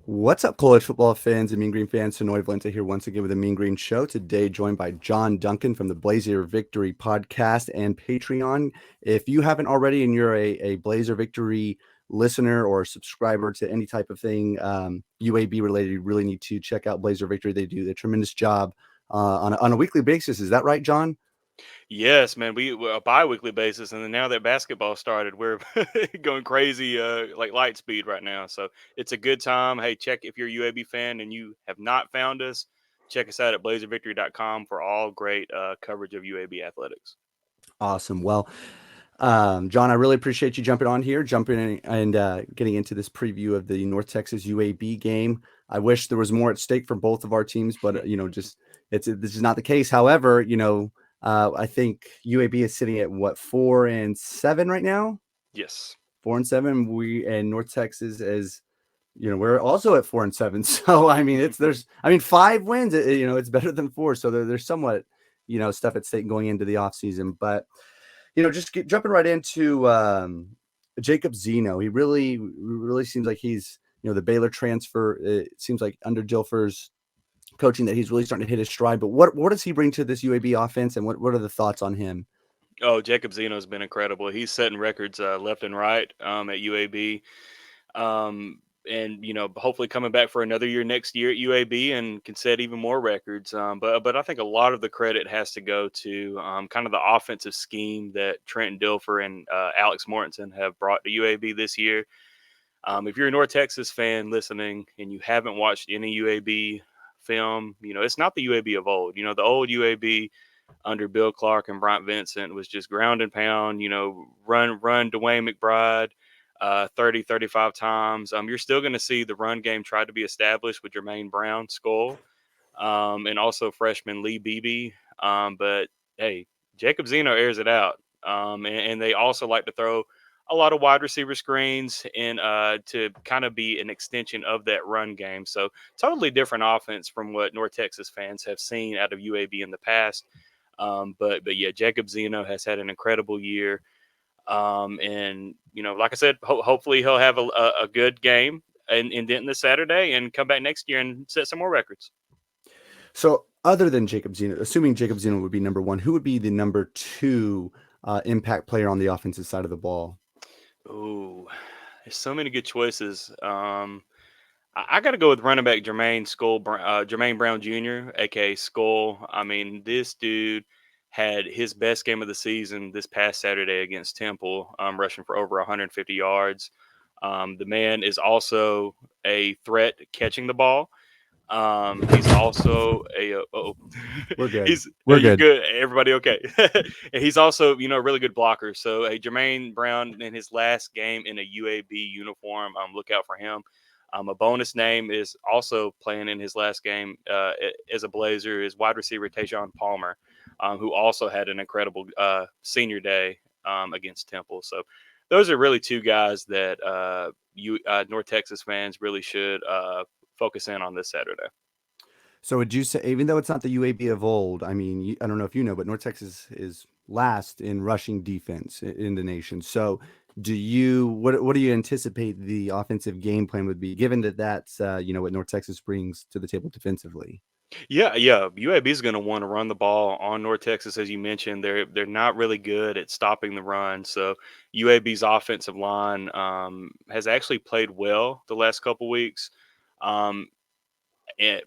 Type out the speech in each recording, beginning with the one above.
What's up, college football fans and Mean Green fans? Sonoy Valente here once again with the Mean Green Show. Today, joined by John Duncan from the Blazer Victory podcast and Patreon. If you haven't already and you're a Blazer Victory listener or subscriber to any type of thing UAB related, you really need to check out Blazer Victory. They do a tremendous job on a weekly basis. Is that right, John? Yes, man. We're a bi-weekly basis, and then now that basketball started, we're going crazy, like light speed right now. So it's a good time. Hey, check if you're a UAB fan and you have not found us. Check us out at blazervictory.com for all great coverage of UAB athletics. Awesome. Well, John, I really appreciate you jumping on here, jumping in and getting into this preview of the North Texas UAB game. I wish there was more at stake for both of our teams, but just this is not the case. However, I think UAB is sitting at what 4-7 right now. Yes. 4-7. We and North Texas is we're also at 4-7. So I mean, there's 5 wins. It's better than four. So there's somewhat stuff at stake going into the offseason, but jumping right into Jacob Zeno. He really seems like he's the Baylor transfer. It seems like under Dilfer's coaching that he's really starting to hit his stride. But what does he bring to this UAB offense, and what are the thoughts on him? Oh, Jacob Zeno's been incredible. He's setting records left and right at UAB. And hopefully coming back for another year next year at UAB and can set even more records. But I think a lot of the credit has to go to kind of the offensive scheme that Trenton Dilfer and Alex Mortensen have brought to UAB this year. If you're a North Texas fan listening and you haven't watched any UAB film, it's not the UAB of old. The old UAB under Bill Clark and Bryant Vincent was just ground and pound, run Dwayne McBride 30, 35 times. You're still going to see the run game try to be established with Jermaine Brown, Skull, and also freshman Lee Beebe. But hey, Jacob Zeno airs it out. And they also like to throw a lot of wide receiver screens and to kind of be an extension of that run game. So totally different offense from what North Texas fans have seen out of UAB in the past. But yeah, Jacob Zeno has had an incredible year. And like I said, hopefully he'll have a good game in Denton this Saturday and come back next year and set some more records. So other than Jacob Zeno, assuming Jacob Zeno would be number one, who would be the number two impact player on the offensive side of the ball? Ooh, there's so many good choices. I got to go with running back Jermaine Brown Jr., aka Skull. I mean, this dude had his best game of the season this past Saturday against Temple, rushing for over 150 yards. The man is also a threat catching the ball. He's also a We're good. he's We're you good. good. Everybody okay? And he's also a really good blocker. So Jermaine Brown in his last game in a UAB uniform. Look out for him. A bonus name is also playing in his last game as a Blazer is wide receiver Tajon Palmer, who also had an incredible senior day against Temple. So those are really two guys that North Texas fans really should focus in on this Saturday. So would you say, even though it's not the UAB of old, I mean, I don't know if you know, but North Texas is last in rushing defense in the nation. So what do you anticipate the offensive game plan would be, given that that's what North Texas brings to the table defensively? Yeah. UAB is going to want to run the ball on North Texas, as you mentioned. They're not really good at stopping the run. So UAB's offensive line has actually played well the last couple weeks. Um, and,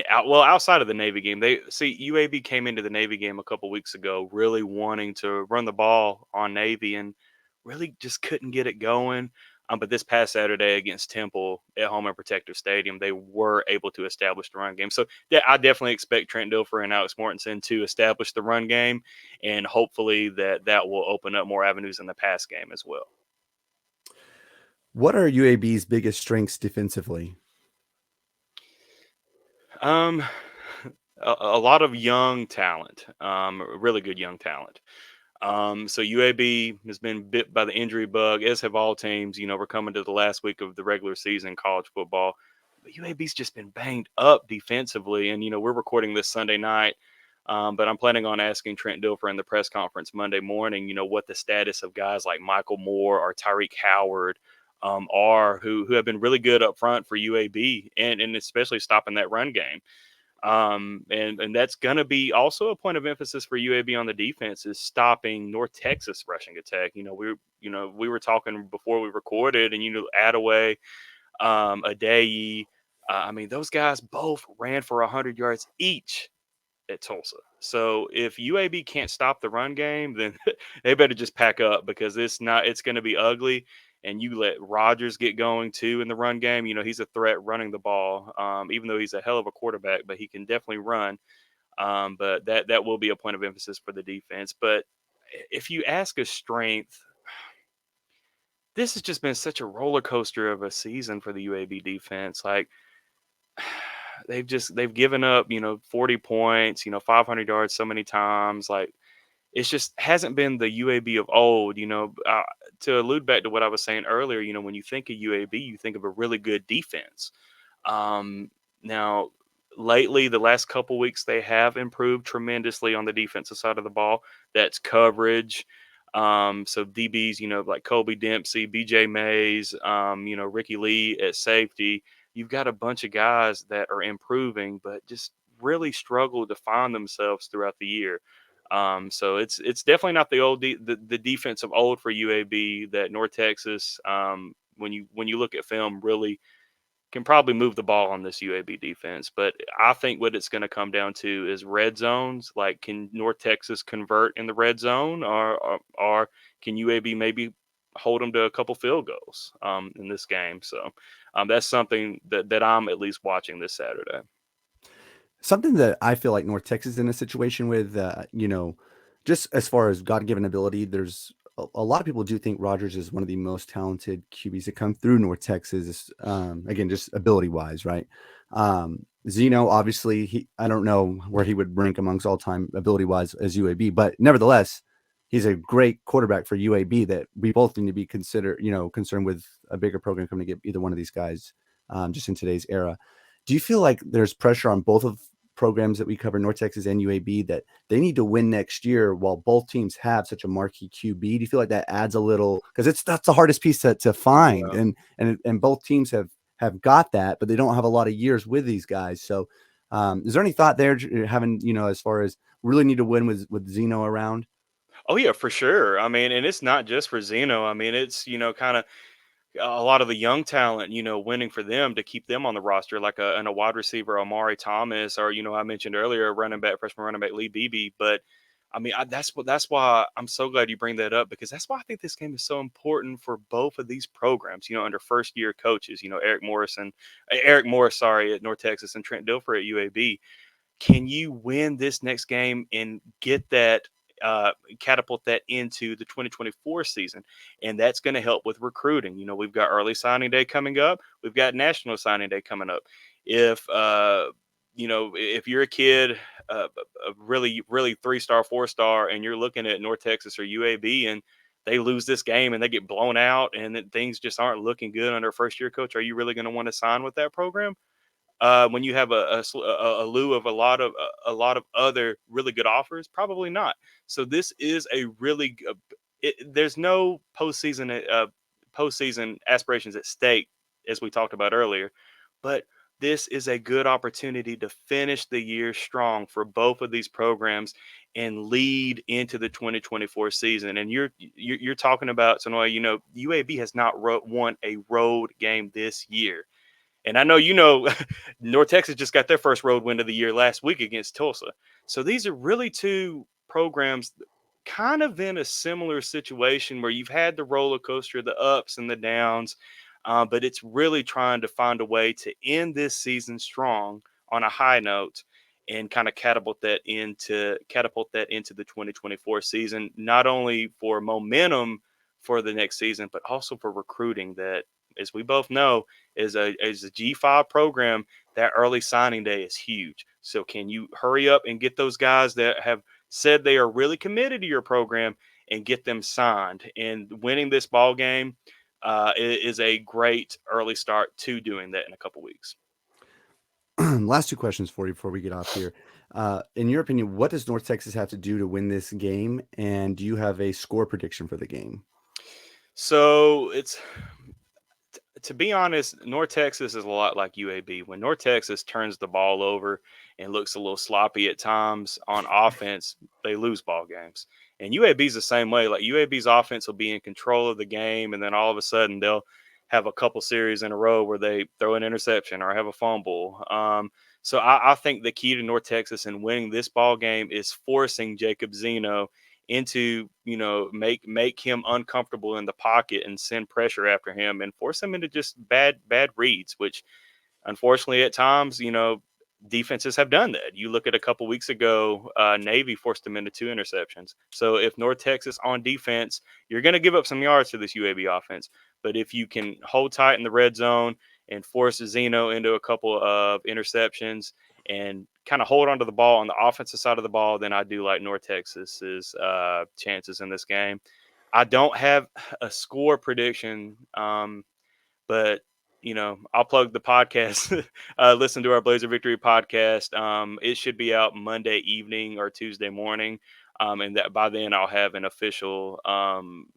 outside of the Navy game, they see UAB came into the Navy game a couple weeks ago, really wanting to run the ball on Navy and really just couldn't get it going. But this past Saturday against Temple at home at Protective Stadium, they were able to establish the run game. So yeah, I definitely expect Trent Dilfer and Alex Mortensen to establish the run game, and hopefully that will open up more avenues in the pass game as well. What are UAB's biggest strengths defensively? Um, a lot of young talent, really good young talent. So UAB has been bit by the injury bug, as have all teams. We're coming to the last week of the regular season in college football. But UAB's just been banged up defensively. And, we're recording this Sunday night. But I'm planning on asking Trent Dilfer in the press conference Monday morning, what the status of guys like Michael Moore or Tyreek Howard are who have been really good up front for UAB, and especially stopping that run game. And that's going to be also a point of emphasis for UAB on the defense is stopping North Texas rushing attack. We were talking before we recorded, and Attaway, Adeyi. I mean, those guys both ran for 100 yards each at Tulsa. So if UAB can't stop the run game, then they better just pack up because it's going to be ugly. And you let Rogers get going too in the run game. He's a threat running the ball, even though he's a hell of a quarterback, but he can definitely run. But that will be a point of emphasis for the defense. But if you ask a strength, this has just been such a roller coaster of a season for the UAB defense. Like they've given up, 40 points, 500 yards so many times. Like it's just hasn't been the UAB of old. To allude back to what I was saying earlier, when you think of UAB, you think of a really good defense. Now, lately, the last couple weeks, they have improved tremendously on the defensive side of the ball. That's coverage. So DBs, like Colby Dempsey, BJ Mays, Ricky Lee at safety. You've got a bunch of guys that are improving, but just really struggled to find themselves throughout the year. So it's definitely not the defense of old for UAB that North Texas. When you look at film, really can probably move the ball on this UAB defense. But I think what it's going to come down to is red zones. Like, can North Texas convert in the red zone, or can UAB maybe hold them to a couple field goals in this game? So that's something that I'm at least watching this Saturday. Something that I feel like North Texas is in a situation with, just as far as God-given ability, there's a lot of people do think Rogers is one of the most talented QBs to come through North Texas. Again, just ability-wise, right? Zeno, obviously, I don't know where he would rank amongst all-time ability-wise as UAB, but nevertheless, he's a great quarterback for UAB that we both need to be concerned with a bigger program coming to get either one of these guys, just in today's era. Do you feel like there's pressure on both of programs that we cover, North Texas and UAB, that they need to win next year while both teams have such a marquee QB? Do you feel like that adds a little, because that's the hardest piece to find, Yeah. and both teams have got that, but they don't have a lot of years with these guys. So, is there any thought there having as far as really need to win with Zeno around? Oh yeah, for sure. I mean, and it's not just for Zeno. I mean, it's kind of a lot of the young talent, winning for them to keep them on the roster, like a wide receiver, Amari Thomas, or I mentioned earlier, freshman running back Lee Beebe. But I mean, that's why I'm so glad you bring that up, because that's why I think this game is so important for both of these programs. Under first year coaches, Eric Morris, sorry, at North Texas, and Trent Dilfer at UAB. Can you win this next game and get that catapult that into the 2024 season? And that's going to help with recruiting. We've got early signing day coming up. We've got national signing day coming up. If you're a kid, a really, really 3-star, 4-star, and you're looking at North Texas or UAB, and they lose this game and they get blown out, and then things just aren't looking good under a first year coach, are you really going to want to sign with that program? When you have a lieu of a lot of other really good offers? Probably not. So this is a really there's no postseason aspirations at stake, as we talked about earlier, but this is a good opportunity to finish the year strong for both of these programs and lead into the 2024 season. And you're talking about, Sonoy, UAB has not won a road game this year. And I know North Texas just got their first road win of the year last week against Tulsa. So these are really two programs kind of in a similar situation where you've had the roller coaster, the ups and the downs, but it's really trying to find a way to end this season strong on a high note and kind of catapult that into the 2024 season, not only for momentum for the next season, but also for recruiting that, as we both know, is a G5 program. That early signing day is huge. So can you hurry up and get those guys that have said they are really committed to your program and get them signed? And winning this ball game is a great early start to doing that in a couple weeks. Last two questions for you before we get off here. In your opinion, what does North Texas have to do to win this game? And do you have a score prediction for the game? So To be honest, North Texas is a lot like UAB. When North Texas turns the ball over and looks a little sloppy at times on offense, they lose ball games. And UAB's the same way. Like UAB's offense will be in control of the game, and then all of a sudden they'll have a couple series in a row where they throw an interception or have a fumble. So I think the key to North Texas in winning this ball game is forcing Jacob Zeno into, make him uncomfortable in the pocket and send pressure after him and force him into just bad reads, which unfortunately at times, defenses have done that. You look at a couple weeks ago, Navy forced them into 2 interceptions. So if North Texas on defense, you're going to give up some yards to this UAB offense, but if you can hold tight in the red zone and force Zeno into a couple of interceptions and kind of hold onto the ball on the offensive side of the ball, then I do like North Texas's chances in this game. I don't have a score prediction, but I'll plug the podcast. Listen to our Blazer Victory podcast. It should be out Monday evening or Tuesday morning, and that by then I'll have an official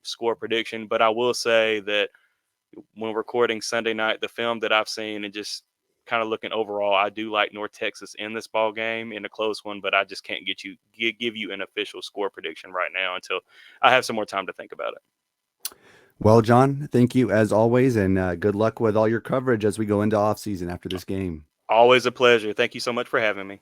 score prediction. But I will say that when recording Sunday night, the film that I've seen and just kind of looking overall, I do like North Texas in this ball game in a close one, but I just can't give you an official score prediction right now until I have some more time to think about it. Well, John, thank you as always, and good luck with all your coverage as we go into off season after this game. Always a pleasure. Thank you so much for having me.